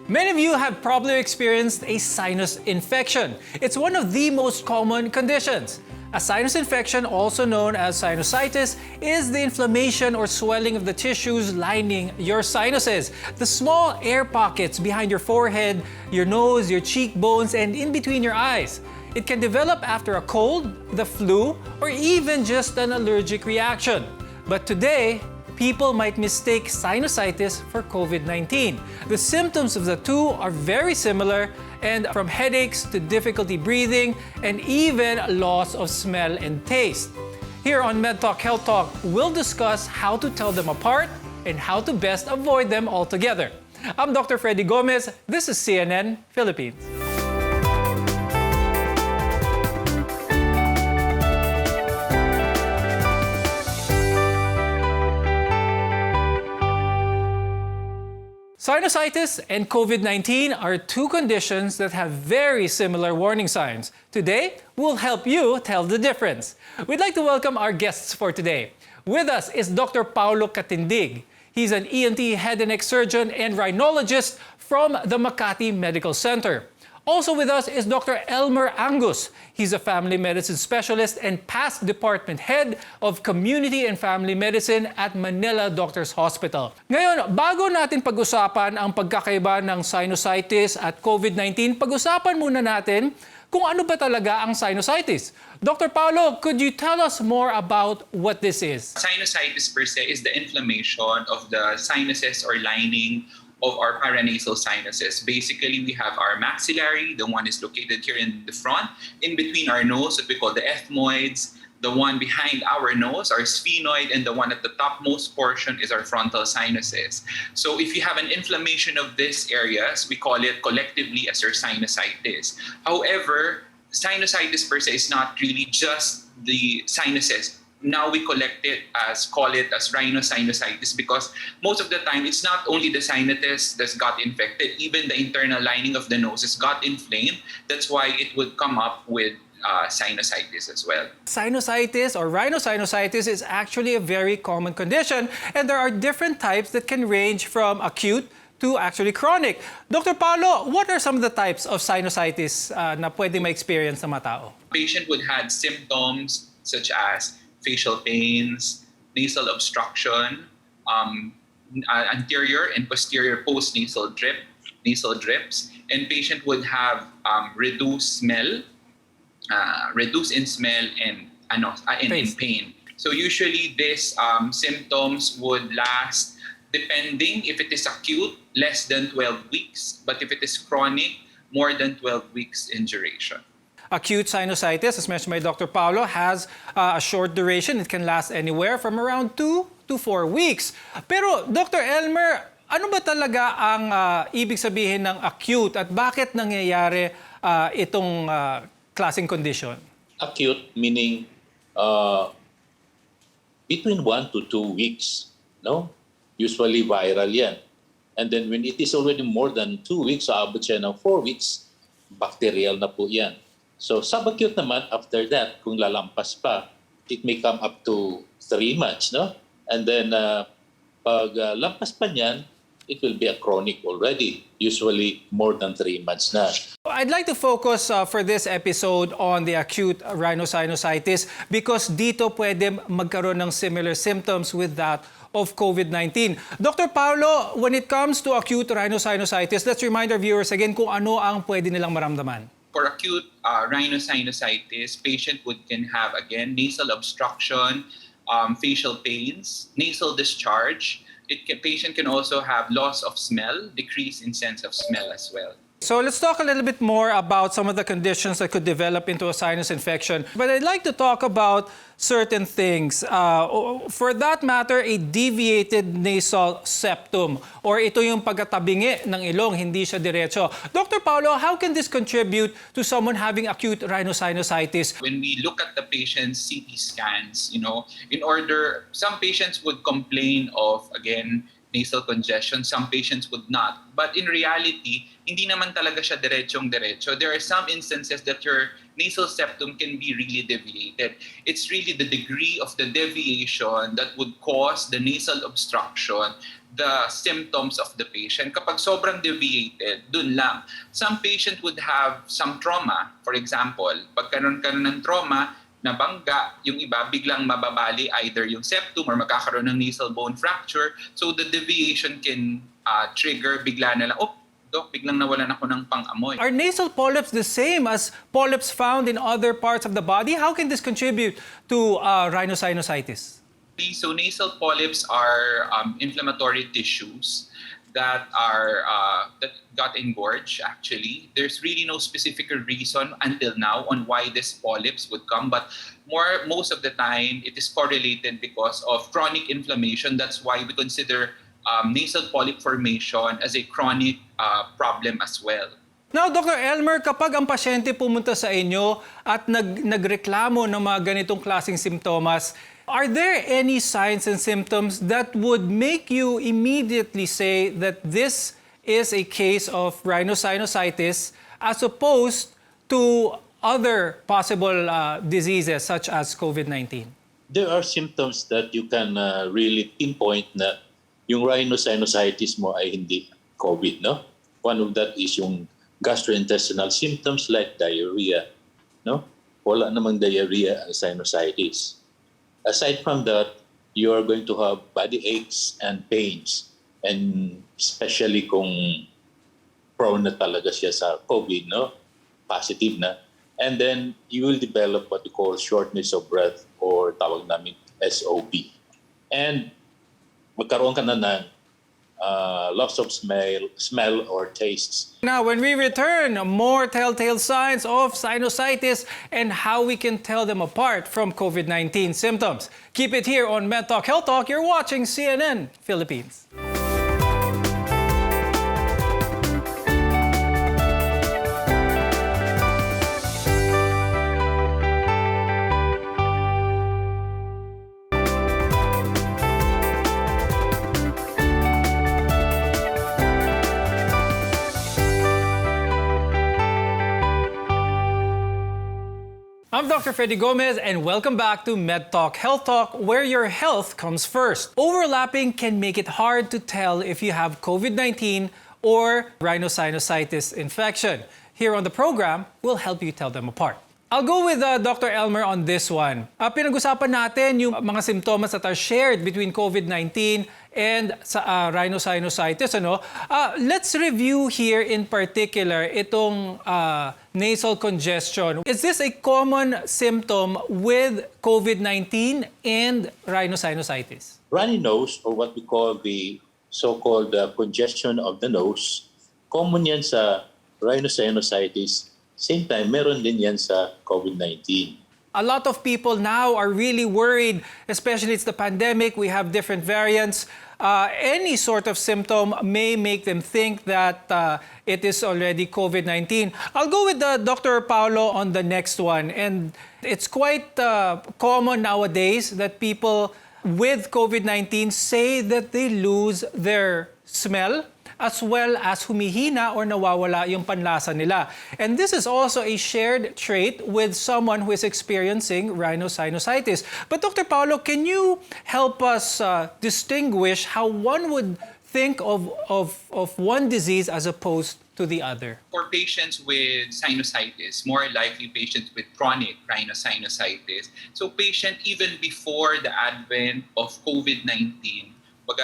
Many of you have probably experienced a sinus infection. It's one of the most common conditions. A sinus infection, also known as sinusitis, is the inflammation or swelling of the tissues lining your sinuses, the small air pockets behind your forehead, your nose, your cheekbones, and in between your eyes. It can develop after a cold, the flu, or even just an allergic reaction. But today, people might mistake sinusitis for COVID-19. The symptoms of the two are very similar, and from headaches to difficulty breathing and even loss of smell and taste. Here on MedTalk Health Talk, we'll discuss how to tell them apart and how to best avoid them altogether. I'm Dr. Freddy Gomez. This is CNN Philippines. Sinusitis and COVID-19 are two conditions that have very similar warning signs. Today, we'll help you tell the difference. We'd like to welcome our guests for today. With us is Dr. Paulo Catindig. He's an ENT head and neck surgeon and rhinologist from the Makati Medical Center. Also with us is Dr. Elmer Angus. He's a family medicine specialist and past department head of community and family medicine at Manila Doctors Hospital. Ngayon, bago natin pag-usapan ang pagkakaiba ng sinusitis at COVID-19, pag-usapan muna natin kung ano ba talaga ang sinusitis. Dr. Paulo, could you tell us more about what this is? Sinusitis per se is the inflammation of the sinuses or lining of our paranasal sinuses. Basically, we have our maxillary, the one is located here in the front, in between our nose, that we call the ethmoids, the one behind our nose, our sphenoid, and the one at the topmost portion is our frontal sinuses. So if you have an inflammation of these areas, we call it collectively as your sinusitis. However, sinusitis per se is not really just the sinuses. Now we call it as rhinosinusitis because most of the time it's not only the sinuses that's got infected, even the internal lining of the nose has got inflamed. That's why it would come up with sinusitis as well. Sinusitis or rhinosinusitis is actually a very common condition, and there are different types that can range from acute to actually chronic. Dr. Paulo, what are some of the types of sinusitis na pwedeng ma-experience ng mga tao? Patient would have symptoms such as facial pains, nasal obstruction, anterior and posterior postnasal nasal drips, and patient would have reduced in smell and in pain. So usually these symptoms would last, depending if it is acute, less than 12 weeks, but if it is chronic, more than 12 weeks in duration. Acute sinusitis, as mentioned by Dr. Paulo, has a short duration. It can last anywhere from around 2 to 4 weeks. Pero, Dr. Elmer, ano ba talaga ang ibig sabihin ng acute at bakit nangyayari itong klaseng condition? Acute meaning between 1 to 2 weeks, no? Usually viral yan. And then when it is already more than 2 weeks, abot siya ng 4 weeks, bacterial na po yan. So subacute naman, after that, kung lalampas pa, it may come up to 3 months, no? And then pag lampas pa niyan, it will be a chronic already, usually more than 3 months na. I'd like to focus for this episode on the acute rhinosinusitis because dito pwede magkaroon ng similar symptoms with that of COVID-19. Dr. Paulo, when it comes to acute rhinosinusitis, let's remind our viewers again kung ano ang pwede nilang maramdaman. For acute rhinosinusitis, patient can have, again, nasal obstruction, facial pains, nasal discharge. Patient can also have loss of smell, decrease in sense of smell as well. So let's talk a little bit more about some of the conditions that could develop into a sinus infection. But I'd like to talk about certain things. For that matter, a deviated nasal septum or ito yung pagkatabingi ng ilong, hindi siya diretso. Dr. Paulo, how can this contribute to someone having acute rhinosinusitis? When we look at the patient's CT scans, some patients would complain of, again, nasal congestion, some patients would not. But in reality, hindi naman talaga siya diretsong-diretso. There are some instances that your nasal septum can be really deviated. It's really the degree of the deviation that would cause the nasal obstruction the symptoms of the patient. Kapag sobrang deviated, dun lang. Some patient would have some trauma. For example, pag karoon ka ng trauma, nabangga, yung iba biglang mababali either yung septum or magkakaroon ng nasal bone fracture. So the deviation can trigger bigla na lang, Dok, biglang nawalan ako ng pang-amoy. Are nasal polyps the same as polyps found in other parts of the body? How can this contribute to rhinosinusitis? So nasal polyps are inflammatory tissues that that got engorged. Actually, there's really no specific reason until now on why these polyps would come, but most of the time it is correlated because of chronic inflammation. That's why we consider nasal polyp formation as a chronic problem as well. Now, Dr. Elmer, kapag ang pasyente pumunta sa inyo at nagreklamo ng mga ganitong klaseng simptomas, are there any signs and symptoms that would make you immediately say that this is a case of rhinosinusitis as opposed to other possible diseases such as COVID-19? There are symptoms that you can really pinpoint na yung rhinosinusitis mo ay hindi COVID, no? One of that is yung gastrointestinal symptoms like diarrhea, no? Wala namang diarrhea ang sinusitis. Aside from that, you are going to have body aches and pains, and especially kung prone na talaga siya sa COVID, no? Positive na. And then you will develop what we call shortness of breath or tawag namin SOB. And magkaroon ka na ng loss of smell or tastes. Now, when we return, more telltale signs of sinusitis and how we can tell them apart from COVID-19 symptoms. Keep it here on MedTalk Health Talk. You're watching CNN Philippines. I'm Dr. Freddy Gomez, and welcome back to MedTalk Health Talk, where your health comes first. Overlapping can make it hard to tell if you have COVID-19 or rhinosinusitis infection. Here on the program, we'll help you tell them apart. I'll go with Dr. Elmer on this one. Pinag-usapan natin yung mga simptomas that are shared between COVID-19 and rhinosinusitis. Let's review here in particular itong nasal congestion. Is this a common symptom with COVID-19 and rhinosinusitis? Runny nose, or what we call the so-called congestion of the nose, common yan sa rhinosinusitis. Same time, meron din yan sa COVID-19. A lot of people now are really worried, especially it's the pandemic, we have different variants. Any sort of symptom may make them think that it is already COVID-19. I'll go with Dr. Paulo on the next one. And it's quite common nowadays that people with COVID-19 say that they lose their smell, as well as humihina or nawawala yung panlasa nila. And this is also a shared trait with someone who is experiencing rhinosinusitis. But Dr. Paulo, can you help us distinguish how one would think of one disease as opposed to the other? For patients with sinusitis, more likely patients with chronic rhinosinusitis. So patient even before the advent of COVID-19,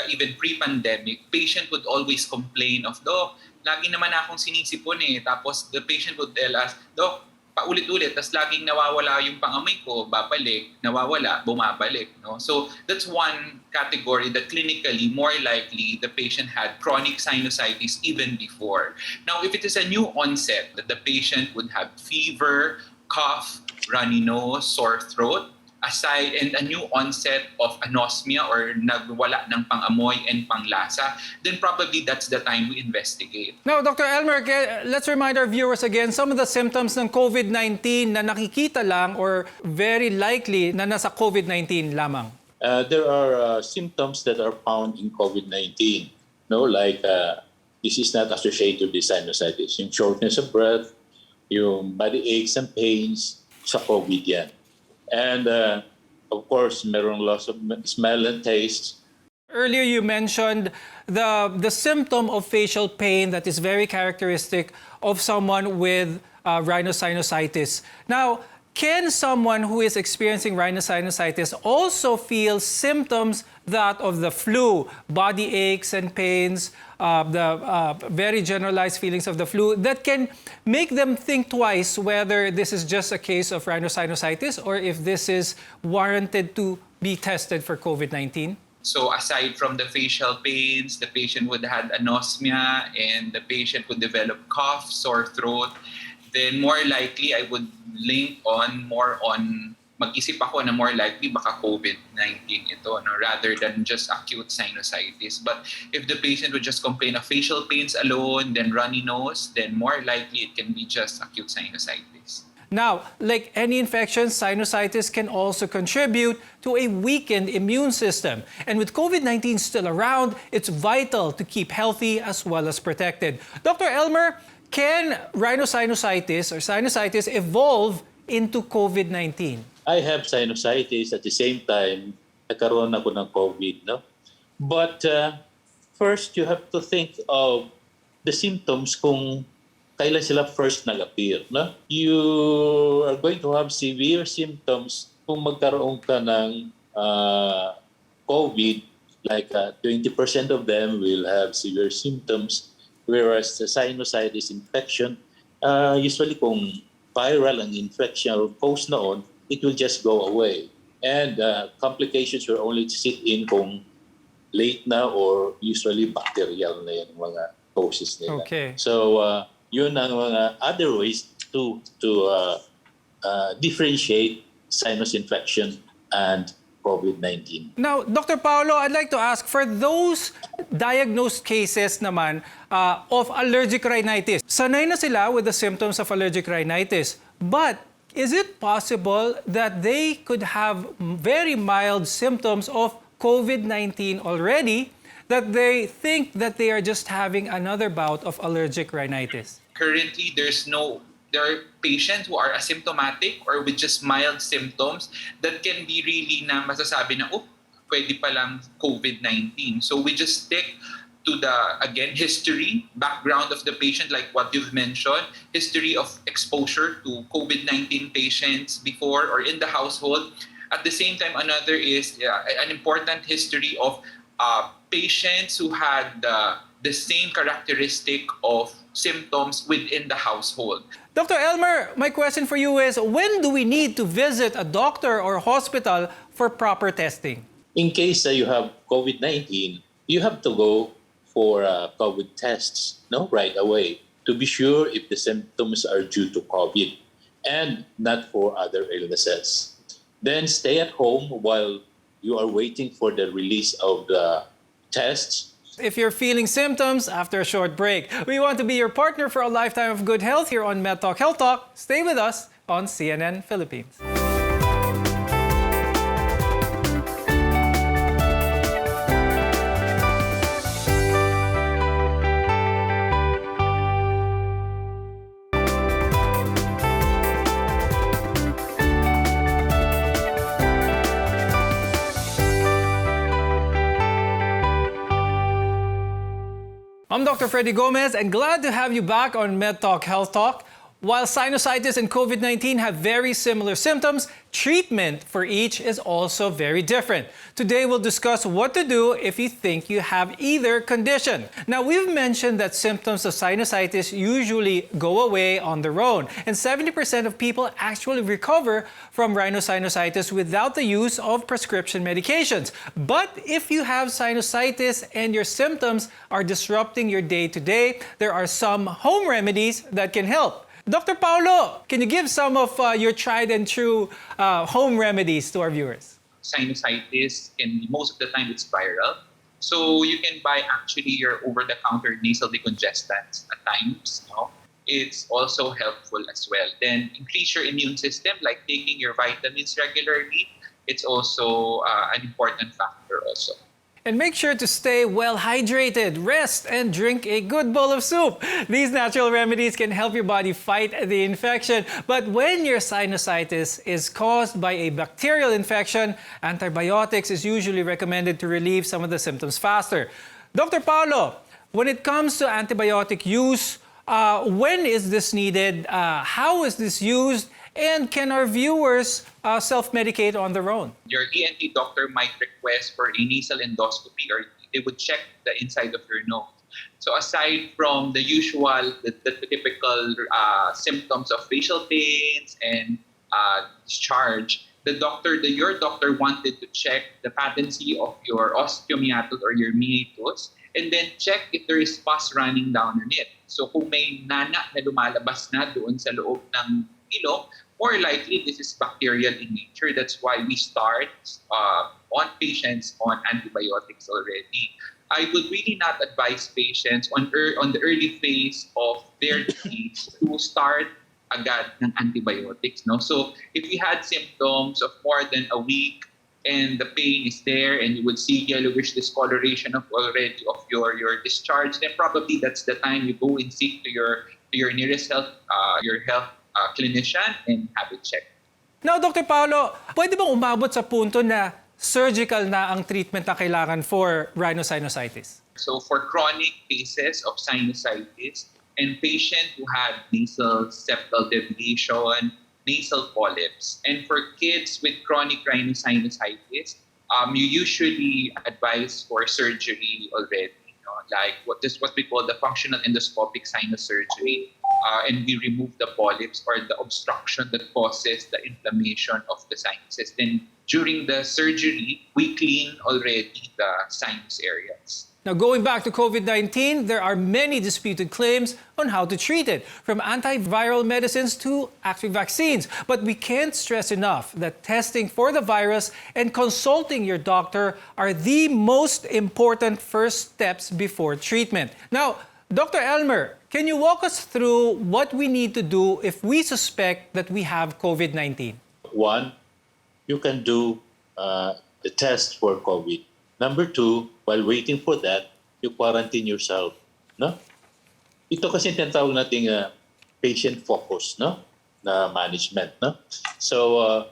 even pre-pandemic, patient would always complain of, Doc, lagi naman akong sinisipon eh. Tapos the patient would tell us, Doc, paulit-ulit, tas laging nawawala yung pangamoy ko, babalik, nawawala, bumabalik. No? So that's one category that clinically, more likely, the patient had chronic sinusitis even before. Now, if it is a new onset, that the patient would have fever, cough, runny nose, sore throat, aside and a new onset of anosmia or nagwala ng pangamoy and panglasa, then probably that's the time we investigate. Now, Dr. Elmer, let's remind our viewers again some of the symptoms ng COVID-19 na nakikita lang or very likely na nasa COVID-19 lamang. There are symptoms that are found in COVID-19, like this is not associated with sinusitis. Yung shortness of breath, yung body aches and pains, sa COVID yan. And of course, meron loss of smell and taste. Earlier you mentioned the symptom of facial pain that is very characteristic of someone with rhinosinusitis. Now, can someone who is experiencing rhinosinusitis also feel symptoms that of the flu, body aches and pains, the very generalized feelings of the flu that can make them think twice whether this is just a case of rhinosinusitis or if this is warranted to be tested for COVID-19? So aside from the facial pains, the patient would have anosmia and the patient would develop cough, sore throat, then more likely I would link on mag-isip ako na more likely baka COVID-19 ito, no, rather than just acute sinusitis. But if the patient would just complain of facial pains alone, then runny nose, then more likely it can be just acute sinusitis. Now, like any infection, sinusitis can also contribute to a weakened immune system. And with COVID-19 still around, it's vital to keep healthy as well as protected. Dr. Elmer, can rhinosinusitis or sinusitis evolve into COVID-19? I have sinusitis at the same time, nagkaroon ako ng COVID, no? But first, you have to think of the symptoms kung kailan sila first nag-appear, no? You are going to have severe symptoms kung magkaroon ka ng COVID, like 20% of them will have severe symptoms, whereas the sinusitis infection, usually kung viral ang infection or cause noon, it will just go away. And complications will only sit in kung late na or usually bacterial na yan mga causes nila. Okay. So, yun ang mga other ways to differentiate sinus infection and COVID-19. Now, Dr. Paolo, I'd like to ask, for those diagnosed cases naman of allergic rhinitis, sanay na sila with the symptoms of allergic rhinitis. But is it possible that they could have very mild symptoms of COVID-19 already, that they think that they are just having another bout of allergic rhinitis? Currently, there are patients who are asymptomatic or with just mild symptoms that can be really na masasabi na, oh, pwede palang COVID-19. So we just stick to the, again, history, background of the patient, like what you've mentioned, history of exposure to COVID-19 patients before or in the household. At the same time, another is an important history of patients who had the same characteristic of symptoms within the household. Dr. Elmer, my question for you is, when do we need to visit a doctor or hospital for proper testing? In case you have COVID-19, you have to go for COVID tests, no, right away, to be sure if the symptoms are due to COVID and not for other illnesses. Then stay at home while you are waiting for the release of the tests. If you're feeling symptoms after a short break, we want to be your partner for a lifetime of good health here on MedTalk Health Talk. Stay with us on CNN Philippines. I'm Dr. Freddy Gomez and glad to have you back on MedTalk Health Talk. While sinusitis and COVID-19 have very similar symptoms, treatment for each is also very different. Today we'll discuss what to do if you think you have either condition. Now, we've mentioned that symptoms of sinusitis usually go away on their own, and 70% of people actually recover from rhinosinusitis without the use of prescription medications. But if you have sinusitis and your symptoms are disrupting your day-to-day, there are some home remedies that can help. Dr. Paolo, can you give some of your tried and true home remedies to our viewers? Sinusitis, and most of the time it's viral. So you can buy actually your over-the-counter nasal decongestants at times. No? It's also helpful as well. Then increase your immune system, like taking your vitamins regularly. It's also an important factor also. And make sure to stay well hydrated, rest, and drink a good bowl of soup. These natural remedies can help your body fight the infection. But when your sinusitis is caused by a bacterial infection, antibiotics is usually recommended to relieve some of the symptoms faster. Dr. Paulo, when it comes to antibiotic use, when is this needed? How is this used? And can our viewers self-medicate on their own? Your ENT doctor might request for a nasal endoscopy, or they would check the inside of your nose. So aside from the usual, the typical symptoms of facial pains and discharge, your doctor wanted to check the patency of your osteomiatus or your meatus, and then check if there is pus running down on it. So kung may nana na lumalabas na doon sa loob ng ilong, more likely this is bacterial in nature. That's why we start on patients on antibiotics already. I would really not advise patients on the early phase of their disease to start agad ng antibiotics. No? So if you had symptoms of more than a week and the pain is there and you would see yellowish discoloration of your discharge, then probably that's the time you go and seek to your nearest health clinician and have it checked. Now, Dr. Paulo, pwede bang umabot sa punto na surgical na ang treatment na kailangan for rhinosinusitis? So for chronic cases of sinusitis and patient who had nasal septal deviation, nasal polyps, and for kids with chronic rhinosinusitis, you usually advise for surgery already, like what we call the functional endoscopic sinus surgery. And we remove the polyps or the obstruction that causes the inflammation of the sinuses. Then during the surgery, we clean already the sinus areas. Now, going back to COVID-19, there are many disputed claims on how to treat it, from antiviral medicines to active vaccines. But we can't stress enough that testing for the virus and consulting your doctor are the most important first steps before treatment. Now, Dr. Elmer, can you walk us through what we need to do if we suspect that we have COVID-19? One, you can do the test for COVID. Number two, while waiting for that, you quarantine yourself. No? Ito kasi tinatawag nating patient focus, no? Na management. No? So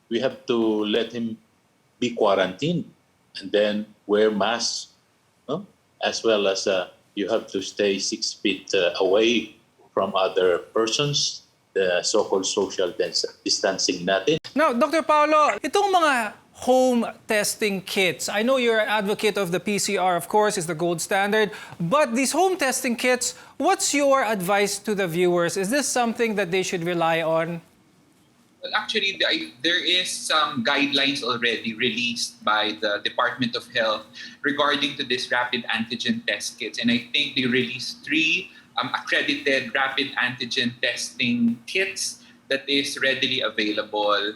we have to let him be quarantined and then wear masks, no? As well as you have to stay 6 feet away from other persons, the so-called social distancing natin. Now, Dr. Paulo, itong mga home testing kits, I know you're an advocate of the PCR, of course, is the gold standard, but these home testing kits, what's your advice to the viewers? Is this something that they should rely on? Well, actually, there is some guidelines already released by the Department of Health regarding to this rapid antigen test kits. And I think they released 3 accredited rapid antigen testing kits that is readily available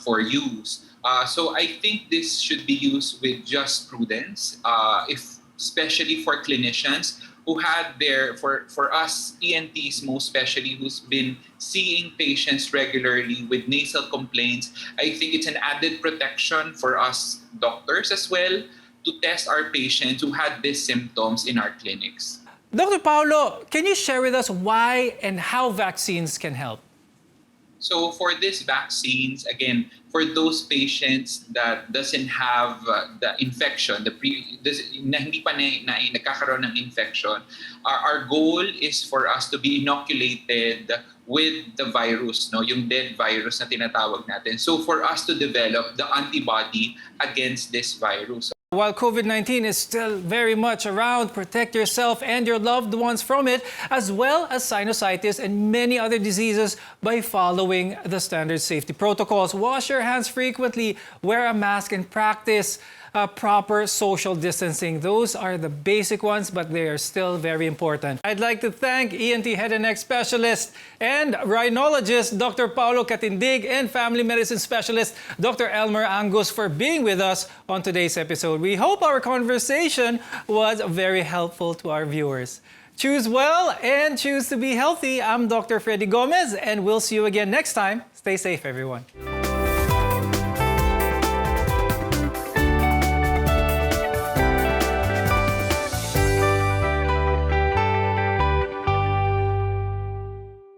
for use. So I think this should be used with just prudence, especially for clinicians who had for us ENTs most especially, who's been seeing patients regularly with nasal complaints. I think it's an added protection for us doctors as well to test our patients who had these symptoms in our clinics. Dr. Paulo, can you share with us why and how vaccines can help? So for these vaccines, again, for those patients that doesn't have the infection, hindi pa nagkakaroon ng infection, our goal is for us to be inoculated with the virus, no, yung dead virus na tinatawag natin. So for us to develop the antibody against this virus. While COVID-19 is still very much around, protect yourself and your loved ones from it, as well as sinusitis and many other diseases by following the standard safety protocols. Wash your hands frequently, wear a mask, and practice proper social distancing. Those are the basic ones, but they are still very important. I'd like to thank ENT head and neck specialist and rhinologist Dr. Paulo Catindig and family medicine specialist Dr. Elmer Angus for being with us on today's episode. We hope our conversation was very helpful to our viewers. Choose well and choose to be healthy. I'm Dr. Freddy Gomez, and we'll see you again next time. Stay safe, everyone.